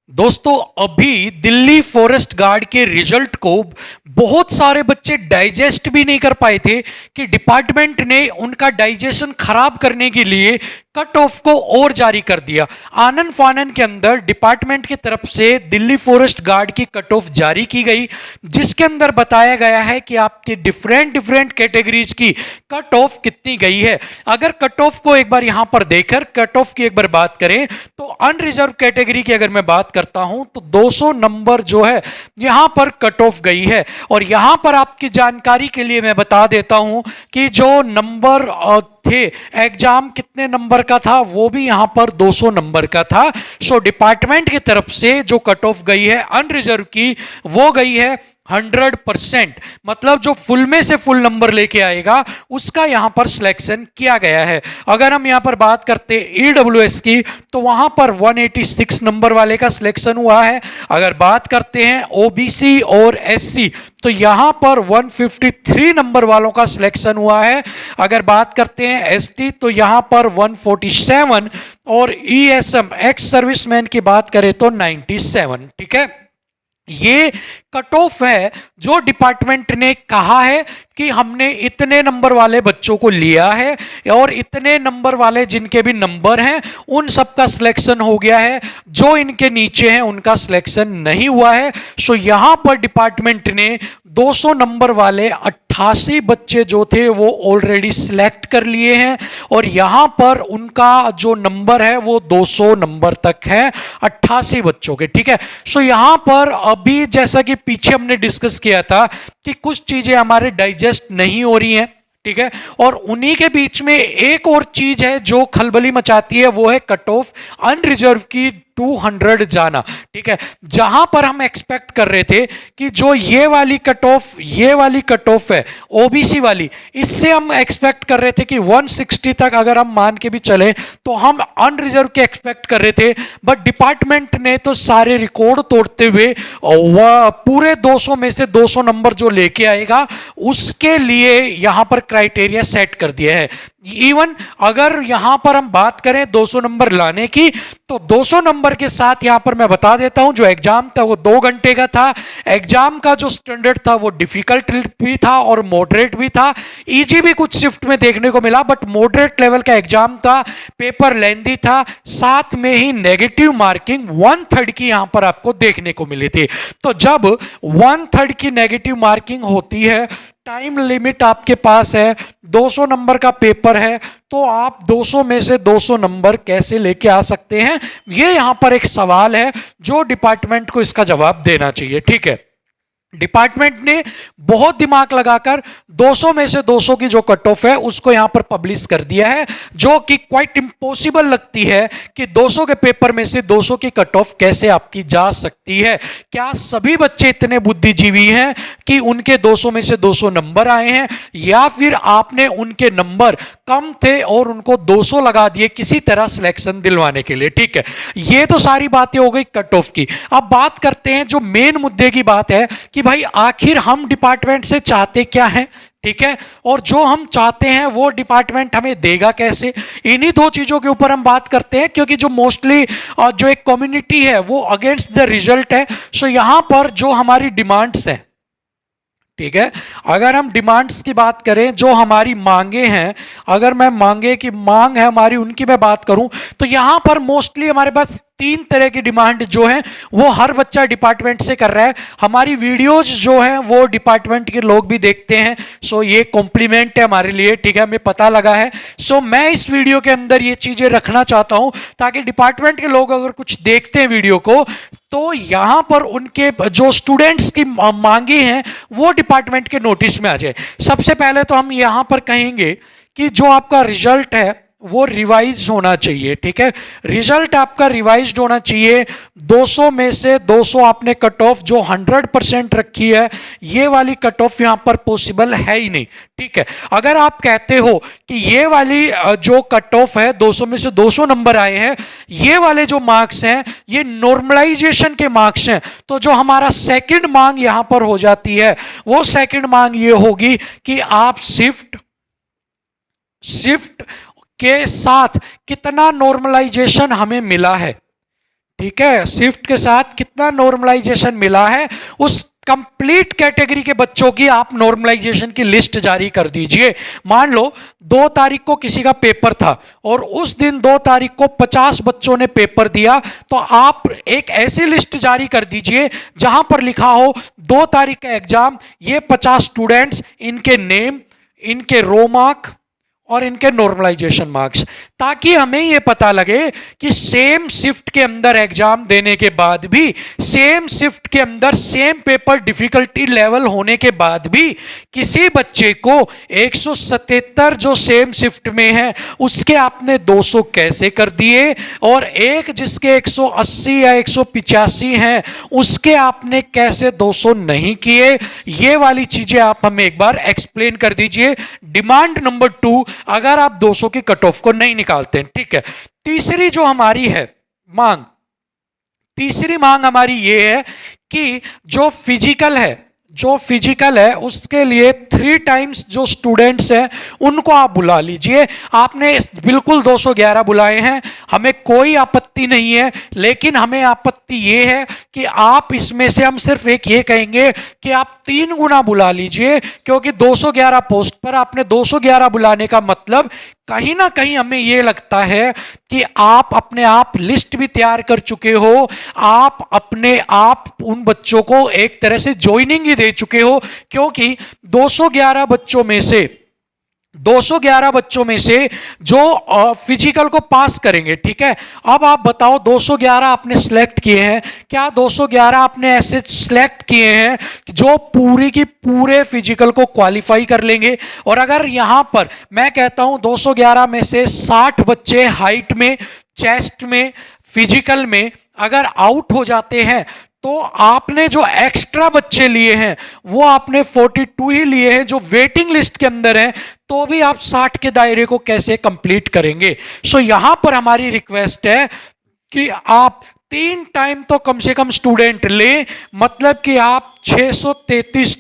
दोस्तों, अभी Delhi forest guard के रिजल्ट को बहुत सारे बच्चे डाइजेस्ट भी नहीं कर पाए थे कि डिपार्टमेंट ने उनका डाइजेशन खराब करने के लिए कट ऑफ को और जारी कर दिया। आनन फानन के अंदर डिपार्टमेंट की तरफ से दिल्ली फॉरेस्ट गार्ड की कट ऑफ जारी की गई, जिसके अंदर बताया गया है कि आपके डिफरेंट डिफरेंट कैटेगरीज की कट ऑफ कितनी गई है। अगर कट ऑफ को एक बार यहां पर देखकर कट ऑफ की एक बार बात करें तो अनरिजर्व कैटेगरी की अगर मैं बात करता हूं तो 200 नंबर जो है यहां पर कट ऑफ गई है। और यहां पर आपकी जानकारी के लिए मैं बता देता हूं कि जो नंबर थे, एग्जाम कितने नंबर का था वो भी यहां पर 200 नंबर का था। सो डिपार्टमेंट की तरफ से जो कट ऑफ गई है अनरिजर्व की वो गई है 100%। मतलब जो फुल में से फुल नंबर लेके आएगा उसका यहां पर सिलेक्शन किया गया है। अगर हम यहां पर बात करते ईडब्ल्यूएस की तो वहां पर 186 नंबर वाले का सिलेक्शन हुआ है। अगर बात करते हैं ओबीसी और एससी तो यहां पर 153 नंबर वालों का सिलेक्शन हुआ है। अगर बात करते हैं एसटी तो यहां पर 147 और ईएसएम एक्स सर्विसमैन की बात करें तो 97। ठीक है, ये कट ऑफ है जो डिपार्टमेंट ने कहा है कि हमने इतने नंबर वाले बच्चों को लिया है और इतने नंबर वाले जिनके भी नंबर हैं उन सबका सिलेक्शन हो गया है, जो इनके नीचे हैं उनका सिलेक्शन नहीं हुआ है। सो यहां पर डिपार्टमेंट ने 200 नंबर वाले 88 बच्चे जो थे वो ऑलरेडी सिलेक्ट कर लिए हैं और यहां पर उनका जो नंबर है वो 200 नंबर तक है 88 बच्चों के। ठीक है, सो यहां पर अभी जैसा कि पीछे हमने डिस्कस किया था कि कुछ चीजें हमारे डाइजेस्ट नहीं हो रही हैं। ठीक है, और उन्हीं के बीच में एक और चीज है जो खलबली मचाती है, वो है कट ऑफ अनरिजर्व की 200 जाना। ठीक है, जहां पर हम एक्सपेक्ट कर रहे थे कि जो ये वाली कट ऑफ है ओबीसी वाली, इससे हम एक्सपेक्ट कर रहे थे कि 160 तक अगर हम मान के भी चले तो हम अनरिजर्व के एक्सपेक्ट कर रहे थे। बट डिपार्टमेंट ने तो सारे रिकॉर्ड तोड़ते हुए पूरे 200 में से 200 नंबर जो लेके आएगा उसके लिए यहां पर क्राइटेरिया सेट कर दिया है। इवन अगर यहां पर हम बात करें 200 नंबर लाने की तो 200 नंबर के साथ यहां पर मैं बता देता हूं जो एग्जाम था वो 2 घंटे का था। एग्जाम का जो स्टैंडर्ड था वो डिफिकल्ट भी था और मॉडरेट भी था। इजी भी कुछ शिफ्ट में देखने को मिला बट मॉडरेट लेवल का एग्जाम था। पेपर लेंथी था, साथ में ही नेगेटिव मार्किंग 1/3 की यहां पर आपको देखने को मिली थी। तो जब 1/3 की नेगेटिव मार्किंग होती है, टाइम लिमिट आपके पास है, 200 नंबर का पेपर है, तो आप 200 में से 200 नंबर कैसे लेके आ सकते हैं? ये यहां पर एक सवाल है जो डिपार्टमेंट को इसका जवाब देना चाहिए। ठीक है, डिपार्टमेंट ने बहुत दिमाग लगाकर 200 में से 200 की जो कट ऑफ है उसको यहां पर पब्लिश कर दिया है, जो कि क्वाइट इंपॉसिबल लगती है कि 200 के पेपर में से 200 की कट ऑफ कैसे आपकी जा सकती है। क्या सभी बच्चे इतने बुद्धिजीवी हैं कि उनके 200 में से 200 नंबर आए हैं, या फिर आपने उनके नंबर कम थे और उनको 200 लगा दिए किसी तरह सिलेक्शन दिलवाने के लिए? ठीक है, ये तो सारी बातें हो गई कट ऑफ की। अब बात करते हैं जो मेन मुद्दे की बात है कि भाई आखिर हम डिपार्टमेंट से चाहते क्या हैं। ठीक है, और जो हम चाहते हैं वो डिपार्टमेंट हमें देगा कैसे? इन्हीं 2 चीजों के ऊपर हम बात करते हैं, क्योंकि जो मोस्टली जो एक कम्युनिटी है वो अगेंस्ट द रिजल्ट है। सो यहां पर जो हमारी डिमांड्स हैं, ठीक है, अगर हम डिमांड्स की बात करें, जो हमारी मांगे हैं, अगर मैं मांगे की मांग है हमारी उनकी मैं बात करूं तो यहां पर मोस्टली हमारे पास 3 तरह की डिमांड जो है वो हर बच्चा डिपार्टमेंट से कर रहा है। हमारी वीडियोज जो है वो डिपार्टमेंट के लोग भी देखते हैं, सो ये कॉम्प्लीमेंट है हमारे लिए। ठीक है, हमें पता लगा है। सो मैं इस वीडियो के अंदर ये चीजें रखना चाहता हूं ताकि डिपार्टमेंट के लोग अगर कुछ देखते हैं वीडियो को तो यहां पर उनके जो स्टूडेंट्स की मांगे हैं वो डिपार्टमेंट के नोटिस में आ जाए। सबसे पहले तो हम यहां पर कहेंगे कि जो आपका रिजल्ट है वो रिवाइज होना चाहिए। ठीक है, रिजल्ट आपका रिवाइज होना चाहिए। 200 में से 200 आपने कट ऑफ जो 100% रखी है, ये वाली कट ऑफ यहां पर पॉसिबल है ही नहीं। ठीक है, अगर आप कहते हो कि ये वाली जो कट ऑफ है 200 में से 200 नंबर आए हैं, ये वाले जो मार्क्स हैं ये नॉर्मलाइजेशन के मार्क्स हैं, तो जो हमारा सेकंड मांग यहां पर हो जाती है वो सेकंड मांग ये होगी कि आप शिफ्ट के साथ कितना नॉर्मलाइजेशन हमें मिला है। ठीक है, शिफ्ट के साथ कितना नॉर्मलाइजेशन मिला है, उस कंप्लीट कैटेगरी के बच्चों की आप नॉर्मलाइजेशन की लिस्ट जारी कर दीजिए। मान लो 2 तारीख को किसी का पेपर था और उस दिन 2 तारीख को 50 बच्चों ने पेपर दिया, तो आप एक ऐसी लिस्ट जारी कर दीजिए जहां पर लिखा हो 2 तारीख का एग्जाम, ये 50 स्टूडेंट्स, इनके नेम, इनके रो मार्क और इनके नॉर्मलाइजेशन मार्क्स, ताकि हमें यह पता लगे कि सेम शिफ्ट के अंदर एग्जाम देने के बाद भी, सेम शिफ्ट के अंदर सेम पेपर डिफिकल्टी लेवल होने के बाद भी किसी बच्चे को 177 जो सेम शिफ्ट में है उसके आपने 200 कैसे कर दिए, और एक जिसके 180 या 185 हैं उसके आपने कैसे 200 नहीं किए। ये वाली चीजें आप हमें एक बार एक्सप्लेन कर दीजिए। डिमांड नंबर 2, अगर आप 200 की कट ऑफ को नहीं निकालते हैं, ठीक है। तीसरी जो हमारी है मांग, तीसरी मांग हमारी ये है कि जो फिजिकल है उसके लिए 3 टाइम्स जो स्टूडेंट्स हैं उनको आप बुला लीजिए। आपने बिल्कुल 211 बुलाए हैं, हमें कोई आपत्ति नहीं है, लेकिन हमें आपत्ति ये है कि आप इसमें से, हम सिर्फ एक ये कहेंगे कि आप 3 गुना बुला लीजिए, क्योंकि 211 पोस्ट पर आपने 211 बुलाने का मतलब कहीं ना कहीं हमें यह लगता है कि आप अपने आप लिस्ट भी तैयार कर चुके हो, आप अपने आप उन बच्चों को एक तरह से ज्वाइनिंग ही दे चुके हो, क्योंकि 211 बच्चों में से जो फिजिकल को पास करेंगे, ठीक है। अब आप बताओ 211 आपने सिलेक्ट किए हैं, क्या 211 आपने ऐसे सिलेक्ट किए हैं जो पूरी की पूरे फिजिकल को क्वालिफाई कर लेंगे? और अगर यहां पर मैं कहता हूं 211 में से 60 बच्चे हाइट में, चेस्ट में, फिजिकल में अगर आउट हो जाते हैं, तो आपने जो एक्स्ट्रा बच्चे लिए हैं वो आपने 42 ही लिए हैं जो वेटिंग लिस्ट के अंदर हैं, तो भी आप 60 के दायरे को कैसे कंप्लीट करेंगे? सो यहां पर हमारी रिक्वेस्ट है कि आप 3 टाइम तो कम से कम स्टूडेंट लें, मतलब कि आप 633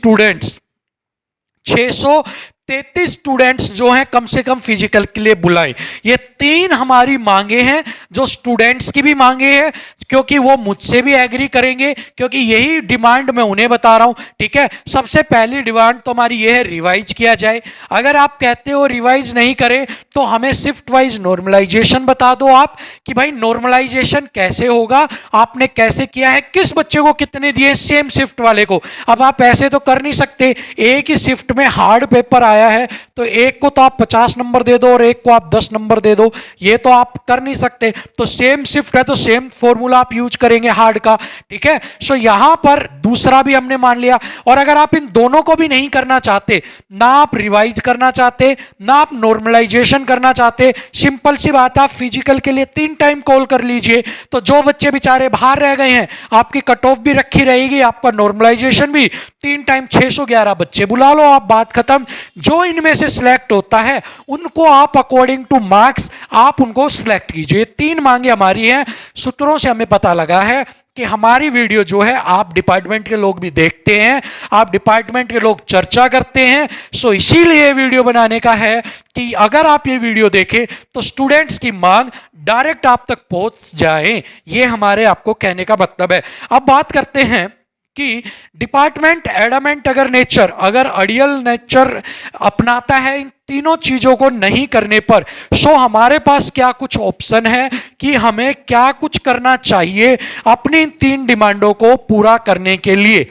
स्टूडेंट्स जो हैं कम से कम फिजिकल के लिए बुलाएं। ये 3 हमारी मांगे हैं, जो स्टूडेंट्स की भी मांगे हैं, क्योंकि वो मुझसे भी एग्री करेंगे, क्योंकि यही डिमांड मैं उन्हें बता रहा हूं, ठीक है। सबसे पहली डिमांड तो हमारी ये है, रिवाइज किया जाए। अगर आप कहते हो रिवाइज नहीं करें, तो हमें शिफ्ट वाइज नॉर्मलाइजेशन बता दो आप, कि भाई नॉर्मलाइजेशन कैसे होगा, आपने कैसे किया है, किस बच्चे को कितने दिए सेम शिफ्ट वाले को। अब आप ऐसे तो कर नहीं सकते, एक ही शिफ्ट में हार्ड पेपर आया है तो एक को तो आप 50 नंबर दे दो और एक को आप 10 नंबर दे दो, ये तो आप कर नहीं सकते। तो सेम शिफ्ट है तो सेम फॉर्मूला आप यूज करेंगे हार्ड का, ठीक है। सो यहां पर दूसरा भी हमने मान लिया। और अगर आप इन दोनों को भी नहीं करना चाहते, ना आप रिवाइज करना चाहते, ना आप नॉर्मलाइजेशन करना चाहते, सिंपल सी बात, आप फिजिकल के लिए 3 टाइम कॉल कर लीजिए। तो जो बच्चे बेचारे बाहर रह गए हैं, आपकी कट ऑफ भी रखी रहेगी, आपका नॉर्मलाइजेशन भी 3 टाइम 611 बच्चे बुला लो, आप बात खत्म। जो इनमें से सिलेक्ट होता है उनको आप अकॉर्डिंग टू मार्क्स आप उनको सिलेक्ट कीजिए। 3 मांगे हमारी हैं। सूत्रों से हमें पता लगा है कि हमारी वीडियो जो है आप डिपार्टमेंट के लोग भी देखते हैं, आप डिपार्टमेंट के लोग चर्चा करते हैं। सो इसीलिए वीडियो बनाने का है कि अगर आप ये वीडियो देखें तो स्टूडेंट्स की मांग डायरेक्ट आप तक पहुंच जाए, ये हमारे आपको कहने का मतलब है। अब बात करते हैं कि डिपार्टमेंट एडमेंट अगर अडियल नेचर अपनाता है इन तीनों चीजों को नहीं करने पर, सो हमारे पास क्या कुछ ऑप्शन है कि हमें क्या कुछ करना चाहिए अपनी इन 3 डिमांडों को पूरा करने के लिए,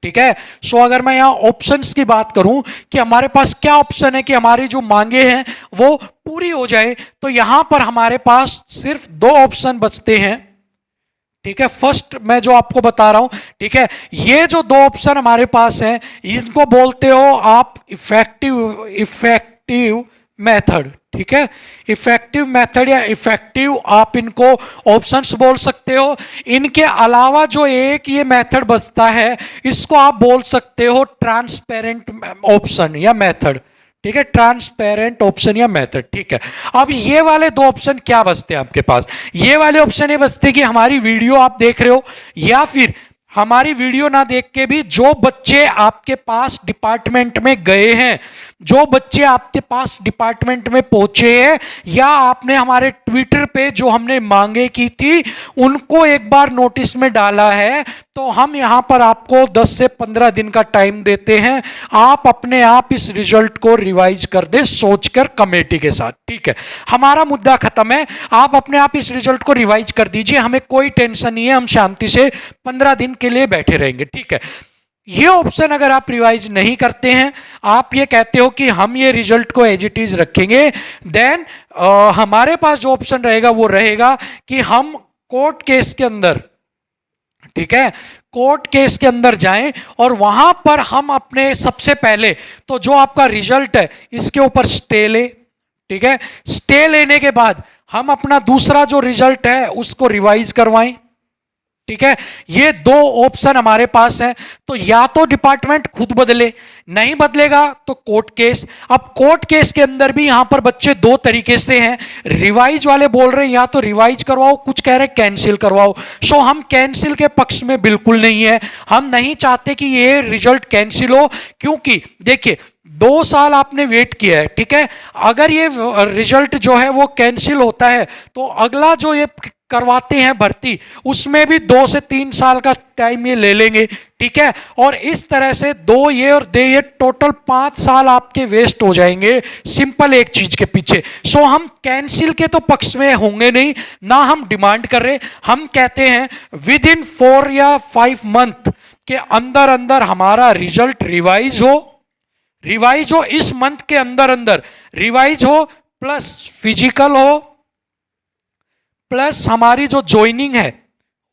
ठीक है। सो अगर मैं यहां ऑप्शंस की बात करूं कि हमारे पास क्या ऑप्शन है कि हमारी जो मांगे हैं वो पूरी हो जाए, तो यहां पर हमारे पास सिर्फ 2 ऑप्शन बचते हैं, ठीक है। फर्स्ट मैं जो आपको बता रहा हूं, ठीक है, ये जो 2 ऑप्शन हमारे पास हैं इनको बोलते हो आप इफेक्टिव मेथड, ठीक है। इफेक्टिव मेथड या इफेक्टिव आप इनको ऑप्शंस बोल सकते हो। इनके अलावा जो एक ये मेथड बचता है इसको आप बोल सकते हो ट्रांसपेरेंट ऑप्शन या मेथड, ठीक है। ट्रांसपेरेंट ऑप्शन या मेथड, ठीक है। अब ये वाले 2 ऑप्शन क्या बचते हैं आपके पास? ये वाले ऑप्शन ये बचते हैं कि हमारी वीडियो आप देख रहे हो, या फिर हमारी वीडियो ना देख के भी जो बच्चे आपके पास डिपार्टमेंट में गए हैं जो बच्चे आपके पास डिपार्टमेंट में पहुंचे हैं या आपने हमारे ट्विटर पे जो हमने मांगे की थी उनको एक बार नोटिस में डाला है, तो हम यहां पर आपको 10 से 15 दिन का टाइम देते हैं। आप अपने आप इस रिजल्ट को रिवाइज कर दे सोचकर कमेटी के साथ, ठीक है। हमारा मुद्दा खत्म है, आप अपने आप इस रिजल्ट को रिवाइज कर दीजिए, हमें कोई टेंशन नहीं है, हम शांति से 15 दिन के लिए बैठे रहेंगे, ठीक है। ये ऑप्शन अगर आप रिवाइज नहीं करते हैं, आप ये कहते हो कि हम ये रिजल्ट को एज इट इज रखेंगे, देन हमारे पास जो ऑप्शन रहेगा वो रहेगा कि हम कोर्ट केस के अंदर, ठीक है, कोर्ट केस के अंदर जाएं और वहां पर हम अपने सबसे पहले तो जो आपका रिजल्ट है इसके ऊपर स्टे ले, ठीक है। स्टे लेने के बाद हम अपना दूसरा जो रिजल्ट है उसको रिवाइज करवाएं, ठीक है। ये दो ऑप्शन हमारे पास है, तो या तो डिपार्टमेंट खुद बदले, नहीं बदलेगा तो कोर्ट केस। अब कोर्ट केस के अंदर भी यहां पर बच्चे दो तरीके से हैं, रिवाइज वाले बोल रहे हैं या तो रिवाइज करवाओ, कुछ कह रहे हैं कैंसिल करवाओ। सो हम कैंसिल के पक्ष में बिल्कुल नहीं है, हम नहीं चाहते कि ये रिजल्ट कैंसिल हो, क्योंकि देखिए 2 साल आपने वेट किया है, ठीक है। अगर ये रिजल्ट जो है वो कैंसिल होता है तो अगला जो ये करवाते हैं भर्ती उसमें भी 2 से 3 साल का टाइम ये ले लेंगे, ठीक है। और इस तरह से 2 ये और दे ये टोटल 5 साल आपके वेस्ट हो जाएंगे सिंपल एक चीज के पीछे। सो हम कैंसिल के तो पक्ष में होंगे नहीं, ना हम डिमांड कर रहे, हम कहते हैं विद इन 4 या 5 मंथ के अंदर अंदर हमारा रिजल्ट रिवाइज हो, इस मंथ के अंदर अंदर रिवाइज हो, प्लस फिजिकल हो, प्लस हमारी जो ज्वाइनिंग है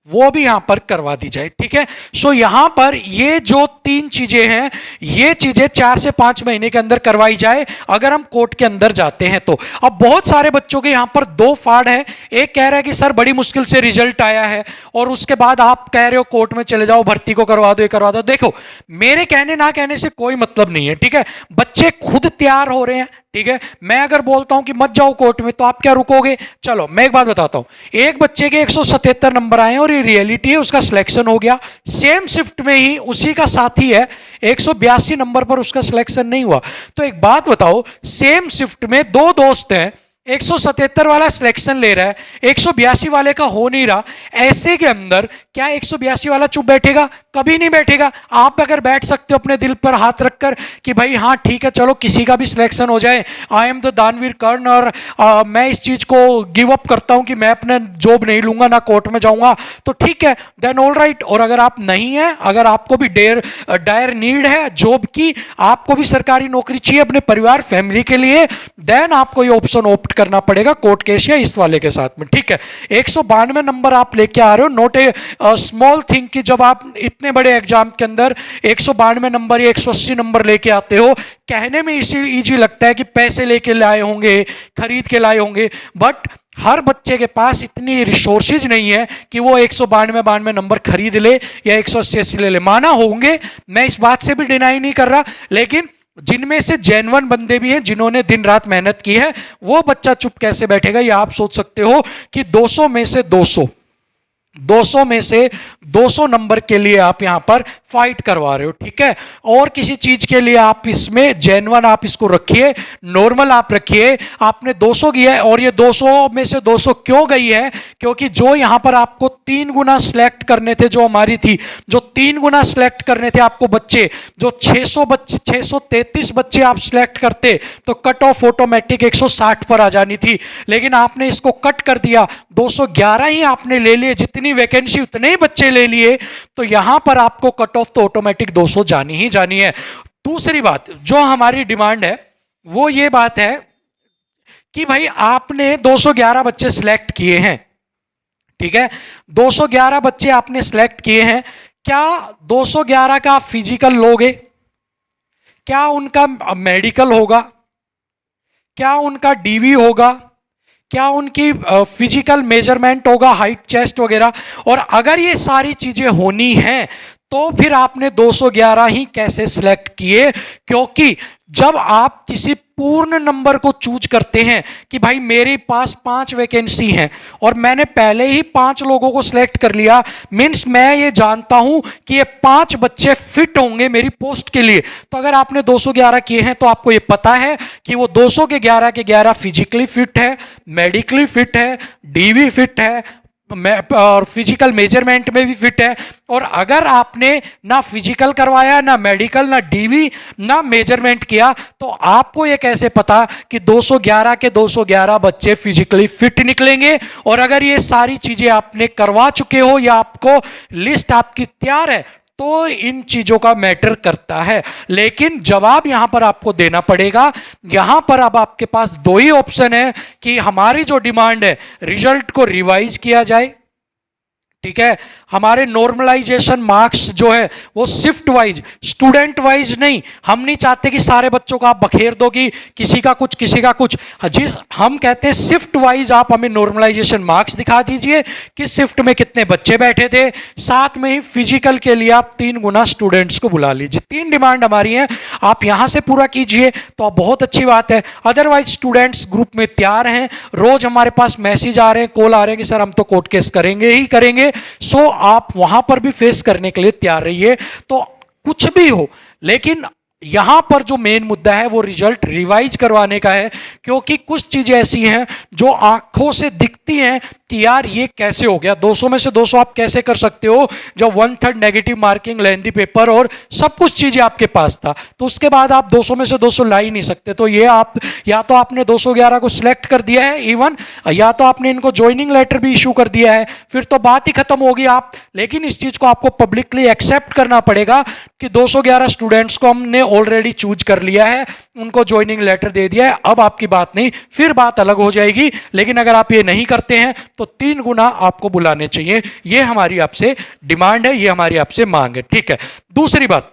वो भी यहां पर करवा दी जाए, ठीक है। सो यहां पर ये जो 3 चीजें हैं, ये चीजें 4 से 5 महीने के अंदर करवाई जाए अगर हम कोर्ट के अंदर जाते हैं तो। अब बहुत सारे बच्चों के यहां पर 2 फाड़ है, एक कह रहा है कि सर बड़ी मुश्किल से रिजल्ट आया है और उसके बाद आप कह रहे हो कोर्ट में चले जाओ, भर्ती को करवा दो, ये करवा दो। देखो मेरे कहने ना कहने से कोई मतलब नहीं है, ठीक है। बच्चे खुद तैयार हो रहे हैं, ठीक है। मैं अगर बोलता हूं कि मत जाओ कोर्ट में तो आप क्या रुकोगे? चलो मैं एक बात बताता हूं, एक बच्चे के 177 नंबर आए और ये रियलिटी है, उसका सिलेक्शन हो गया। सेम शिफ्ट में ही उसी का साथी है, 182 नंबर पर उसका सिलेक्शन नहीं हुआ। तो एक बात बताओ, सेम शिफ्ट में 2 दोस्त हैं, 177 वाला सिलेक्शन ले रहा है, 182 वाले का हो नहीं रहा, ऐसे के अंदर क्या 182 वाला चुप बैठेगा? कभी नहीं बैठेगा। आप अगर बैठ सकते हो अपने दिल पर हाथ रखकर कि भाई हाँ ठीक है चलो किसी का भी सिलेक्शन हो जाए, आई एम द दानवीर कर्ण और मैं इस चीज को गिव अप करता हूं कि मैं अपना जॉब नहीं लूंगा, ना कोर्ट में जाऊंगा, तो ठीक है, देन ऑल राइट। और अगर आप नहीं है, अगर आपको भी डायर नीड है जॉब की, आपको भी सरकारी नौकरी चाहिए अपने परिवार फैमिली के लिए, देन आपको ये ऑप्शन ऑप्ट करना पड़ेगा कोर्ट केस या इस वाले के साथ में, ठीक है। 192 नंबर आप लेके आ रहे हो, नोट ए स्मॉल थिंग कि जब आप इतने बड़े एग्जाम के अंदर 192 नंबर या 180 नंबर लेके आते हो, कहने में इजी लगता है कि पैसे लेके लाए होंगे, खरीद के लाए होंगे, बट हर बच्चे के पास इतनी रिसोर्सेज नहीं है कि वो 192 नंबर खरीद ले या 180 ले ले। माना होंगे, मैं इस बात से भी डिनाई नहीं कर रहा, लेकिन जिनमें से जेन्युइन बंदे भी हैं जिन्होंने दिन रात मेहनत की है, वो बच्चा चुप कैसे बैठेगा? ये आप सोच सकते हो कि 200 में से 200 नंबर के लिए आप यहां पर फाइट करवा रहे हो, ठीक है। और किसी चीज के लिए आप इसमें जेन्युइन आप इसको रखिए, नॉर्मल आप रखिए। आपने 200 किया है और ये 200 में से 200 क्यों गई है? क्योंकि जो यहां पर आपको 3 गुना सिलेक्ट करने थे, जो हमारी थी, जो 3 गुना सिलेक्ट करने थे आपको बच्चे, जो 633 बच्चे आप सिलेक्ट करते तो कट ऑफ ऑटोमेटिक 160 पर आ जानी थी, लेकिन आपने इसको कट कर दिया, 211 ही आपने ले लिए, जितनी वैकेंसी उतने ही बच्चे ले लिए, तो यहां पर आपको कट ऑफ तो ऑटोमेटिक 200 जानी ही जानी है। दूसरी बात जो हमारी डिमांड है वो ये बात है कि भाई आपने 211 बच्चे सिलेक्ट किए हैं, ठीक है, 211 बच्चे आपने सिलेक्ट किए हैं, क्या 211 का फिजिकल लोगे? क्या उनका मेडिकल होगा? क्या उनका डीवी होगा? क्या उनकी फिजिकल मेजरमेंट होगा, हाइट, चेस्ट वगैरह? और अगर ये सारी चीजें होनी हैं तो फिर आपने 211 ही कैसे सिलेक्ट किए? क्योंकि जब आप किसी पूर्ण नंबर को चूज करते हैं कि भाई मेरे पास 5 वैकेंसी हैं और मैंने पहले ही 5 लोगों को सिलेक्ट कर लिया, मीन्स मैं ये जानता हूं कि ये 5 बच्चे फिट होंगे मेरी पोस्ट के लिए। तो अगर आपने 211 किए हैं तो आपको ये पता है कि वो 200 के 11 फिजिकली फिट है, मेडिकली फिट है, डीवी फिट है और फिजिकल मेजरमेंट में भी फिट है। और अगर आपने ना फिजिकल करवाया, ना मेडिकल, ना डीवी, ना मेजरमेंट किया, तो आपको ये कैसे पता कि 211 के 211 बच्चे फिजिकली फिट निकलेंगे? और अगर ये सारी चीजें आपने करवा चुके हो या आपको लिस्ट आपकी तैयार है तो इन चीजों का मैटर करता है। लेकिन जवाब यहां पर आपको देना पड़ेगा। यहां पर अब आपके पास दो ही ऑप्शन है कि हमारी जो डिमांड है रिजल्ट को रिवाइज किया जाए, ठीक है, हमारे नॉर्मलाइजेशन मार्क्स जो है वो शिफ्ट वाइज, स्टूडेंट वाइज नहीं। हम नहीं चाहते कि सारे बच्चों को आप बखेर दो कि किसी का कुछ किसी का कुछ। जिस हम कहते हैं शिफ्ट वाइज आप हमें नॉर्मलाइजेशन मार्क्स दिखा दीजिए, किस शिफ्ट में कितने बच्चे बैठे थे। साथ में ही फिजिकल के लिए आप 3 गुना स्टूडेंट्स को बुला लीजिए। 3 डिमांड हमारी है, आप यहां से पूरा कीजिए तो बहुत अच्छी बात है। अदरवाइज स्टूडेंट्स ग्रुप में तैयार हैं, रोज हमारे पास मैसेज आ रहे हैं, कॉल आ रहे हैं कि सर हम तो कोर्ट केस करेंगे ही करेंगे। सो आप वहां पर भी फेस करने के लिए तैयार रहिए। तो कुछ भी हो, लेकिन यहां पर जो मेन मुद्दा है वो रिजल्ट रिवाइज करवाने का है, क्योंकि कुछ चीजें ऐसी हैं जो आंखों से दिखती हैं कि यार ये कैसे हो गया। 200 में से 200 आप कैसे कर सकते हो जब 1/3 नेगेटिव मार्किंग, लेंथी पेपर और सब कुछ चीजें आपके पास था, तो उसके बाद आप 200 में से 200 ला ही नहीं सकते। तो ये आप या तो आपने 211 को सिलेक्ट कर दिया है इवन, या तो आपने इनको ज्वाइनिंग लेटर भी इशू कर दिया है, फिर तो बात ही खत्म होगी। आप लेकिन इस चीज को आपको पब्लिकली एक्सेप्ट करना पड़ेगा कि 211 स्टूडेंट्स को हमने ऑलरेडी चूज कर लिया है, उनको ज्वाइनिंग लेटर दे दिया है, अब आपकी बात नहीं, फिर बात अलग हो जाएगी। लेकिन अगर आप ये नहीं करते हैं तो 3 गुना आपको बुलाने चाहिए। ये हमारी आपसे डिमांड है, ये हमारी आपसे मांग है, ठीक है। दूसरी बात,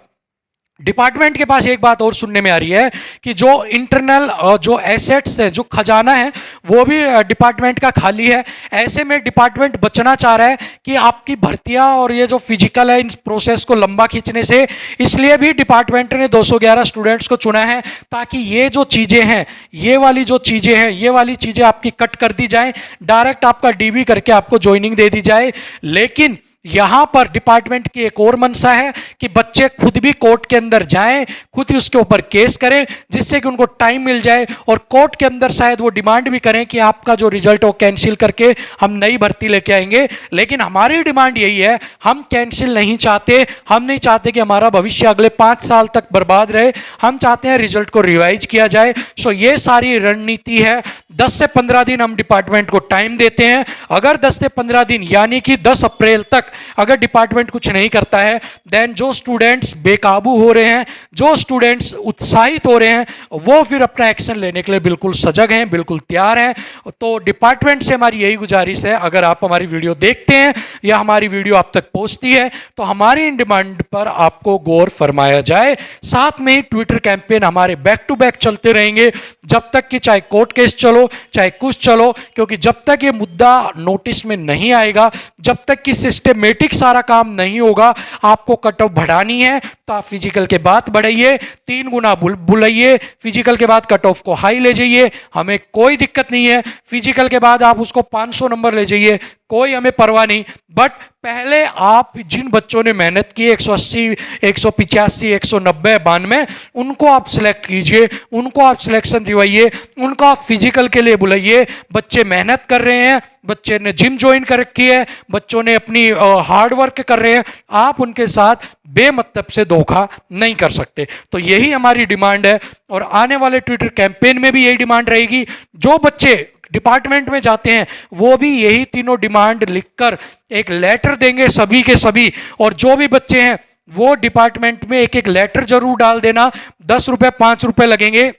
डिपार्टमेंट के पास एक बात और सुनने में आ रही है कि जो इंटरनल जो एसेट्स है, जो खजाना है, वो भी डिपार्टमेंट का खाली है। ऐसे में डिपार्टमेंट बचना चाह रहा है कि आपकी भर्तियां और ये जो फिजिकल है, इन प्रोसेस को लंबा खींचने से, इसलिए भी डिपार्टमेंट ने 211 स्टूडेंट्स को चुना है ताकि ये जो चीजें हैं, ये वाली जो चीजें हैं, ये वाली चीजें आपकी कट कर दी जाए, डायरेक्ट आपका डीवी करके आपको ज्वाइनिंग दे दी जाए। लेकिन यहां पर डिपार्टमेंट की एक और मंशा है कि बच्चे खुद भी कोर्ट के अंदर जाएं, खुद ही उसके ऊपर केस करें, जिससे कि उनको टाइम मिल जाए और कोर्ट के अंदर शायद वो डिमांड भी करें कि आपका जो रिजल्ट वो कैंसिल करके हम नई भर्ती लेके आएंगे। लेकिन हमारी डिमांड यही है, हम कैंसिल नहीं चाहते, हम नहीं चाहते कि हमारा भविष्य अगले 5 साल तक बर्बाद रहे, हम चाहते हैं रिजल्ट को रिवाइज किया जाए। सो ये सारी रणनीति है। 10 से 15 दिन हम डिपार्टमेंट को टाइम देते हैं। अगर 10 से 15 दिन यानी कि 10 अप्रैल तक अगर डिपार्टमेंट कुछ नहीं करता है, देन जो स्टूडेंट्स बेकाबू हो रहे हैं, जो स्टूडेंट्स उत्साहित हो रहे हैं, वो फिर अपना एक्शन लेने के लिए बिल्कुल सजग हैं, बिल्कुल तैयार हैं। तो डिपार्टमेंट से हमारी यही गुजारिश है, अगर आप हमारी वीडियो देखते हैं या हमारी वीडियो आप तक पहुंचती है तो हमारी इन डिमांड पर आपको गौर फरमाया जाए। साथ में ही ट्विटर कैंपेन हमारे बैक टू बैक चलते रहेंगे जब तक कि चाहे कोर्ट केस चलो चाहे कुछ चलो, क्योंकि जब तक ये मुद्दा नोटिस में नहीं आएगा, जब तक कि सिस्टमेटिक सारा काम नहीं होगा, आपको कट ऑफ बढ़ानी है तो आप फिजिकल के बाद बढ़ाइए, 3 गुना बुलाइए, फिजिकल के बाद कट ऑफ को हाई ले जाइए, हमें कोई दिक्कत नहीं है। फिजिकल के बाद आप उसको 500 नंबर ले जाइए, कोई हमें परवाह नहीं। बट पहले आप जिन बच्चों ने मेहनत की 180, 185, 190, 92, उनको आप सिलेक्ट कीजिए, उनको आप सिलेक्शन दिवाइए, उनको आप फिजिकल के लिए बुलाइए। बच्चे मेहनत कर रहे हैं, बच्चे ने जिम ज्वाइन कर रखी है, बच्चों ने अपनी हार्ड वर्क कर रहे हैं, आप उनके साथ बेमतलब से धोखा नहीं कर सकते। तो यही हमारी डिमांड है और आने वाले ट्विटर कैंपेन में भी यही डिमांड रहेगी। जो बच्चे डिपार्टमेंट में जाते हैं वो भी यही तीनों डिमांड लिखकर एक लेटर देंगे सभी के सभी, और जो भी बच्चे हैं वो डिपार्टमेंट में एक एक लेटर जरूर डाल देना। 10 रुपए 5 रुपए लगेंगे,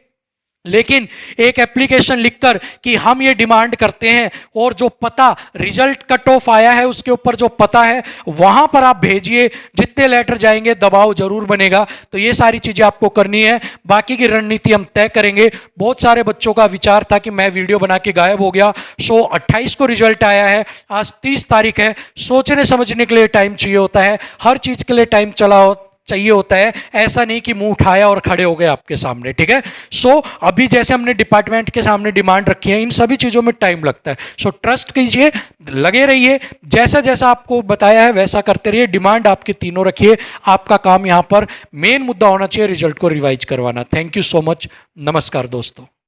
लेकिन एक एप्लीकेशन लिखकर कि हम ये डिमांड करते हैं, और जो पता रिजल्ट कट ऑफ आया है उसके ऊपर जो पता है वहां पर आप भेजिए। जितने लेटर जाएंगे दबाव जरूर बनेगा। तो ये सारी चीजें आपको करनी है, बाकी की रणनीति हम तय करेंगे। बहुत सारे बच्चों का विचार था कि मैं वीडियो बना के गायब हो गया। 28 को रिजल्ट आया है, आज 30 तारीख है। सोचने समझने के लिए टाइम चाहिए होता है, हर चीज के लिए टाइम चाहिए होता है, ऐसा नहीं कि मुंह उठाया और खड़े हो गए आपके सामने, ठीक है। सो अभी जैसे हमने डिपार्टमेंट के सामने डिमांड रखी है, इन सभी चीज़ों में टाइम लगता है। सो ट्रस्ट कीजिए, लगे रहिए, जैसा जैसा आपको बताया है वैसा करते रहिए, डिमांड आपके तीनों रखिए। आपका काम यहाँ पर मेन मुद्दा होना चाहिए रिजल्ट को रिवाइज करवाना। Thank you so much. नमस्कार दोस्तों।